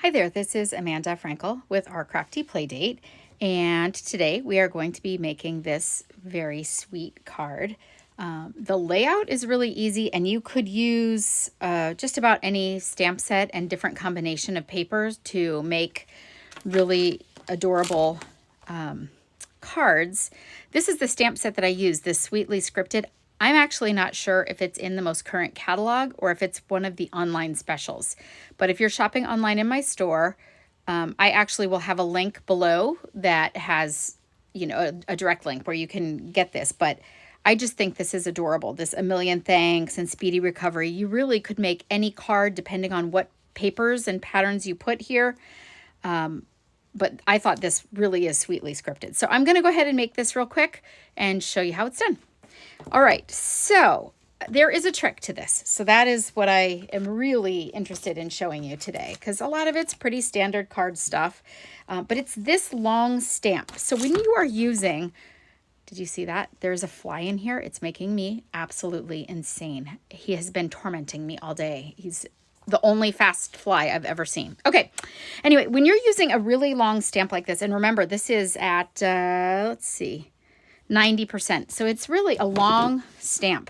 Hi there, this is Amanda Frankel with Our Crafty Playdate, and today we are going to be making this very sweet card. The layout is really easy, and you could use just about any stamp set and different combination of papers to make really adorable cards. This is the stamp set that I use, this Sweetly Scripted. I'm actually not sure if it's in the most current catalog or if it's one of the online specials. But if you're shopping online in my store, I actually will have a link below that has, a direct link where you can get this. But I just think this is adorable. This A Million Thanks and Speedy Recovery. You really could make any card depending on what papers and patterns you put here. But I thought this really is sweetly scripted. So I'm going to go ahead and make this real quick and show you how it's done. All right, so there is a trick to this. So that is what I am really interested in showing you today, because a lot of it's pretty standard card stuff, but it's this long stamp. So when you are using, did you see that? There's a fly in here. It's making me absolutely insane. He has been tormenting me all day. He's the only fast fly I've ever seen. Okay, anyway, when you're using a really long stamp like this, and remember, this is at, let's see, 90%. So it's really a long stamp.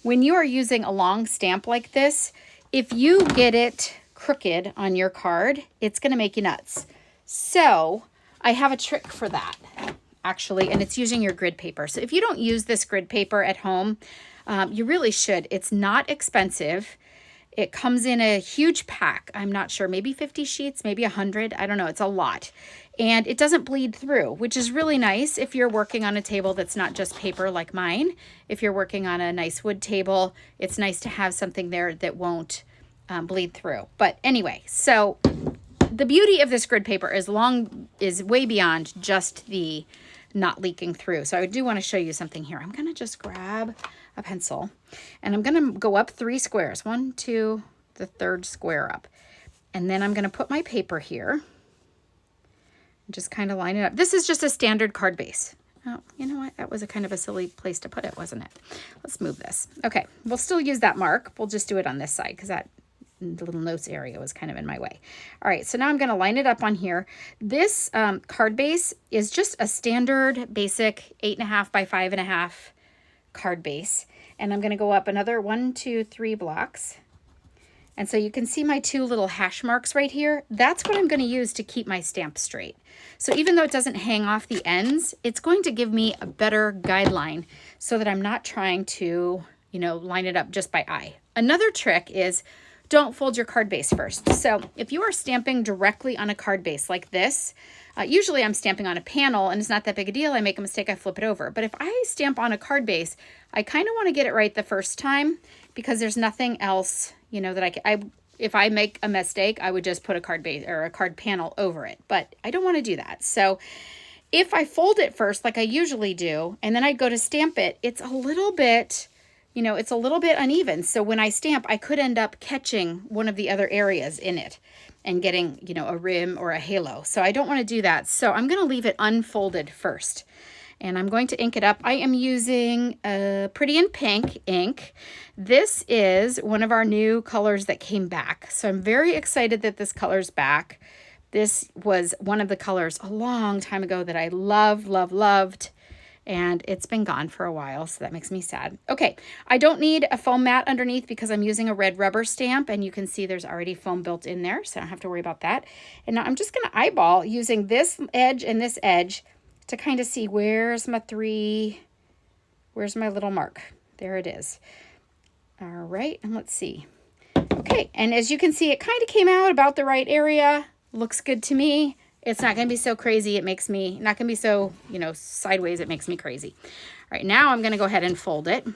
When you are using a long stamp like this, if you get it crooked on your card, it's going to make you nuts. So I have a trick for that, actually, and it's using your grid paper. So if you don't use this grid paper at home, you really should. It's not expensive. It comes in a huge pack. I'm not sure, maybe 50 sheets, maybe 100. I don't know. It's a lot. And it doesn't bleed through, which is really nice if you're working on a table that's not just paper like mine. If you're working on a nice wood table, it's nice to have something there that won't bleed through. But anyway, so the beauty of this grid paper is way beyond just the not leaking through. So I do want to show you something here. I'm going to just grab a pencil and I'm going to go up 3 squares. 1, 2, the 3rd square up. And then I'm going to put my paper here. Just kind of line it up. This is just a standard card base. Oh, you know what? That was a kind of a silly place to put it, wasn't it? Let's move this. Okay, we'll still use that mark. We'll just do it on this side because that the little notes area was kind of in my way. All right, so now I'm going to line it up on here. This card base is just a standard basic 8.5 by 5.5 card base. And I'm going to go up another 1, 2, 3 blocks. And so you can see my 2 little hash marks right here. That's what I'm going to use to keep my stamp straight. So even though it doesn't hang off the ends, it's going to give me a better guideline so that I'm not trying to, line it up just by eye. Another trick is don't fold your card base first. So if you are stamping directly on a card base like this, usually I'm stamping on a panel and it's not that big a deal. I make a mistake, I flip it over. But if I stamp on a card base, I kind of want to get it right the first time because there's nothing else, that if I make a mistake, I would just put a card base or a card panel over it. But I don't want to do that. So if I fold it first, like I usually do, and then I go to stamp it, it's a little bit, it's a little bit uneven. So when I stamp, I could end up catching one of the other areas in it and getting, a rim or a halo. So I don't want to do that. So I'm going to leave it unfolded first. And I'm going to ink it up. I am using Pretty in Pink ink. This is one of our new colors that came back. So I'm very excited that this color's back. This was one of the colors a long time ago that I loved. And it's been gone for a while, so that makes me sad. Okay, I don't need a foam mat underneath because I'm using a red rubber stamp, and you can see there's already foam built in there, so I don't have to worry about that. And now I'm just going to eyeball using this edge and this edge to kind of see where's my little mark. There it is. All right, and let's see. Okay, and as you can see, it kind of came out about the right area. Looks good to me. It's not going to be so crazy. It makes me, not going to be so, sideways. It makes me crazy. All right, now I'm going to go ahead and fold it.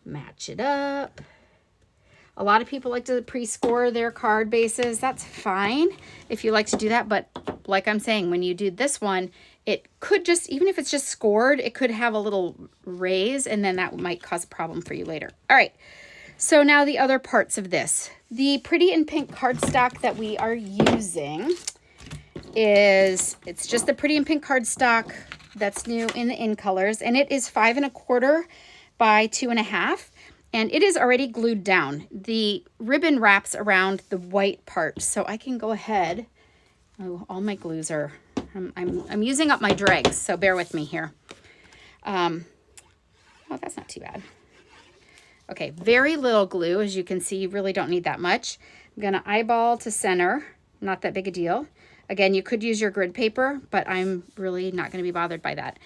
Match it up. A lot of people like to pre-score their card bases. That's fine if you like to do that. But like I'm saying, when you do this one, it could just, even if it's just scored, it could have a little raise, and then that might cause a problem for you later. All right, so now the other parts of this. The Pretty in Pink cardstock that we are using it's just the Pretty in Pink cardstock that's new in the In Colors, and it is 5 1/4 by 2 1/2. And it is already glued down. The ribbon wraps around the white part, so I can go ahead. Oh, all my glues are, I'm using up my dregs, so bear with me here. Oh, that's not too bad. Okay, very little glue. As you can see, you really don't need that much. I'm gonna eyeball to center, not that big a deal. Again, you could use your grid paper, but I'm really not gonna be bothered by that.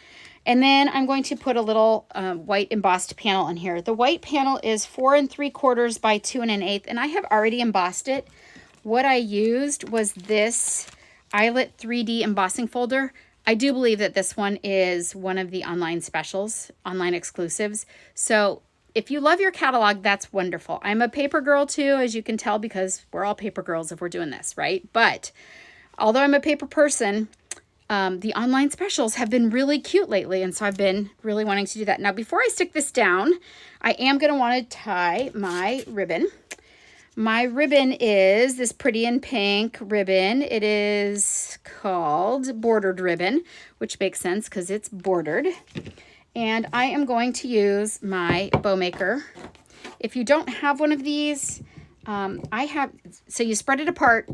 And then I'm going to put a little white embossed panel in here. The white panel is 4 3/4 by 2 1/8, and I have already embossed it. What I used was this Eyelet 3D embossing folder. I do believe that this one is one of the online specials, online exclusives. So if you love your catalog, that's wonderful. I'm a paper girl too, as you can tell, because we're all paper girls if we're doing this, right? But although I'm a paper person, the online specials have been really cute lately, and so I've been really wanting to do that. Now, before I stick this down, I am going to want to tie my ribbon. My ribbon is this Pretty in Pink ribbon. It is called Bordered Ribbon, which makes sense because it's bordered. And I am going to use my bow maker. If you don't have one of these, so you spread it apart.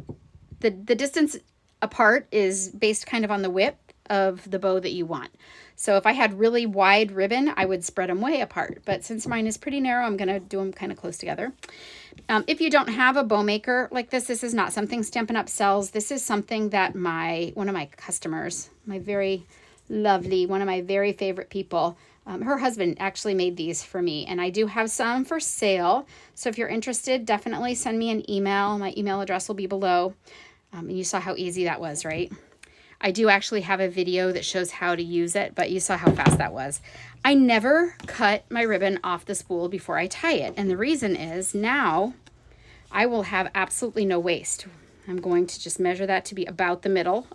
The distance apart is based kind of on the width of the bow that you want. So if I had really wide ribbon, I would spread them way apart. But since mine is pretty narrow, I'm going to do them kind of close together. If you don't have a bow maker like this is not something Stampin' Up! Sells. This is something that one of my customers, my very lovely, one of my very favorite people, her husband actually made these for me, and I do have some for sale. So if you're interested, definitely send me an email. My email address will be below. And you saw how easy that was, right? I do actually have a video that shows how to use it, but you saw how fast that was. I never cut my ribbon off the spool before I tie it. And the reason is now I will have absolutely no waste. I'm going to just measure that to be about the middle.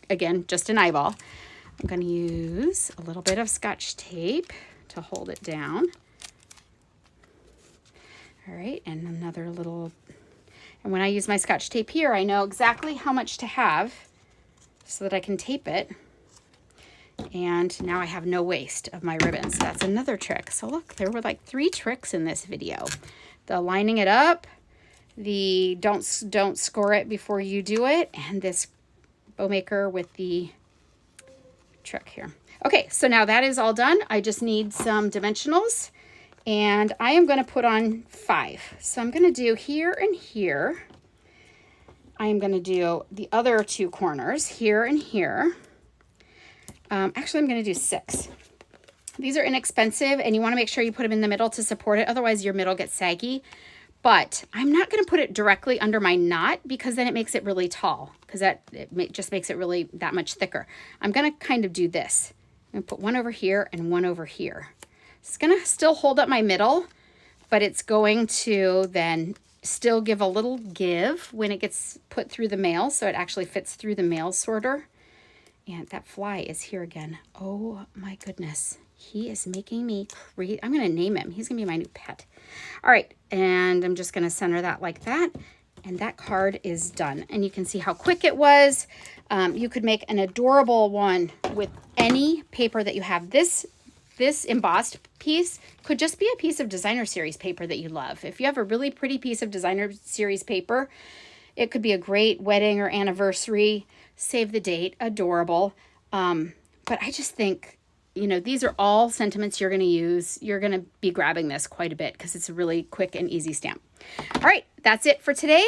Again, just an eyeball. I'm going to use a little bit of Scotch tape to hold it down. All right, and another little, and when I use my Scotch tape here, I know exactly how much to have so that I can tape it. And now I have no waste of my ribbons. That's another trick. So look, there were like 3 tricks in this video. The lining it up, the don't score it before you do it, and this bow maker with the trick here. Okay, so now that is all done. I just need some dimensionals, and I am going to put on 5. So I'm going to do here and here. I am going to do the other 2 corners here and here. Actually, I'm going to do 6. These are inexpensive, and you want to make sure you put them in the middle to support it. Otherwise, your middle gets saggy. But I'm not going to put it directly under my knot because then it makes it really tall, because just makes it really that much thicker. I'm going to kind of do this. I'm going to put one over here and one over here. It's going to still hold up my middle, but it's going to then still give a little give when it gets put through the mail, so it actually fits through the mail sorter. And that fly is here again. Oh my goodness. He is making me crazy. I'm going to name him. He's going to be my new pet. All right, and I'm just going to center that like that, and that card is done. And you can see how quick it was. You could make an adorable one with any paper that you have. This embossed piece could just be a piece of designer series paper that you love. If you have a really pretty piece of designer series paper, it could be a great wedding or anniversary, save the date, adorable. But I just think, you know, these are all sentiments you're going to use. You're going to be grabbing this quite a bit because it's a really quick and easy stamp. All right, that's it for today.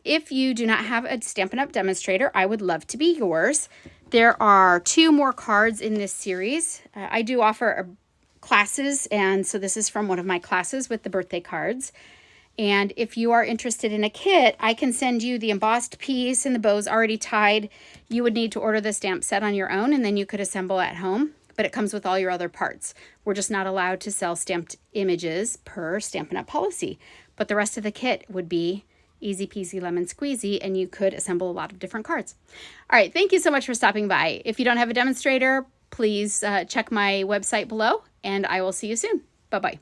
If you do not have a Stampin' Up! Demonstrator, I would love to be yours. There are 2 more cards in this series. I do offer classes, and so this is from one of my classes with the birthday cards. And if you are interested in a kit, I can send you the embossed piece and the bows already tied. You would need to order the stamp set on your own, and then you could assemble at home, but it comes with all your other parts. We're just not allowed to sell stamped images per Stampin' Up! Policy, but the rest of the kit would be easy peasy lemon squeezy, and you could assemble a lot of different cards. All right, thank you so much for stopping by. If you don't have a demonstrator, please check my website below, and I will see you soon. Bye-bye.